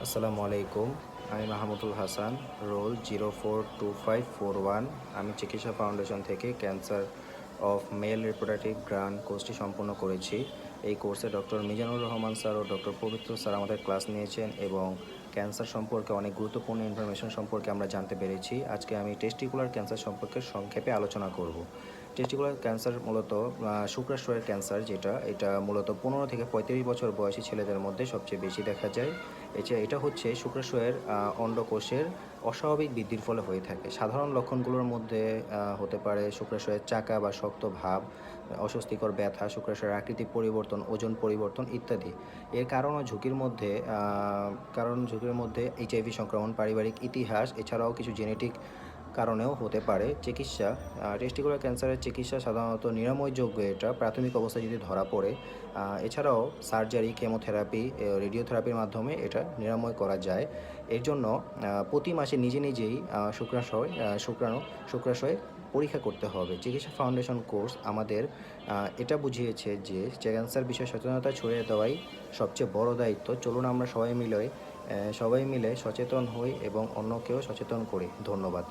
আসসালামু আলাইকুম। আমি মাহমুদুল হাসান, রোল 042541। আমি চিকিৎসা ফাউন্ডেশন থেকে cancer of mail reproductive gland কোর্সটি সম্পূর্ণ করেছি। এই কোর্সে ডক্টর মিজানুর রহমান স্যার ও ডক্টর পবিত্র স্যার আমাদের ক্লাস নিয়েছেন এবং ক্যান্সার সম্পর্কে অনেক গুরুত্বপূর্ণ ইনফরমেশন সম্পর্কে আমরা জানতে পেরেছি। আজকে আমি টেস্টিকুলার ক্যান্সার সম্পর্কে সংক্ষেপে আলোচনা করব। টেস্টিকুলার ক্যান্সার মূলত শুক্রাশয়ের ক্যান্সার, এটা মূলত 15 থেকে 35 বছর বয়সী ছেলেদের মধ্যে সবচেয়ে বেশি দেখা যায়। এটা হচ্ছে শুক্রাশয়ের অন্ডকোষের অস্বাভাবিক বৃদ্ধির ফলে হয়ে থাকে। সাধারণ লক্ষণগুলোর মধ্যে হতে পারে শুক্রাশয়ের চাকা বা শক্ত ভাব, অস্বস্তিকর ব্যথা, শুক্রাশয়ের আকৃতি পরিবর্তন, ওজন পরিবর্তন ইত্যাদি। এর কারণ ঝুঁকির মধ্যে এইচআইভি সংক্রমণ, পারিবারিক ইতিহাস, এছাড়াও কিছু জেনেটিক কারণেও হতে পারে। চিকিৎসা: টেস্টিকুলার ক্যান্সারের চিকিৎসা সাধারণত নিরাময়যোগ্য, এটা প্রাথমিক অবস্থায় যদি ধরা পড়ে। এছাড়াও সার্জারি, কেমোথেরাপি, রেডিওথেরাপির মাধ্যমে এটা নিরাময় করা যায়। এর জন্য প্রতি মাসে নিজে নিজেই শুক্রাশয় পরীক্ষা করতে হবে। চিকিৎসা ফাউন্ডেশন কোর্স আমাদের এটা বুঝিয়েছে যে ক্যান্সার বিষয়ে সচেতনতা ছড়িয়ে দেওয়াই সবচেয়ে বড় দায়িত্ব। চলুন আমরা সবাই মিলে সচেতন হই এবং অন্যকেও সচেতন করি। ধন্যবাদ।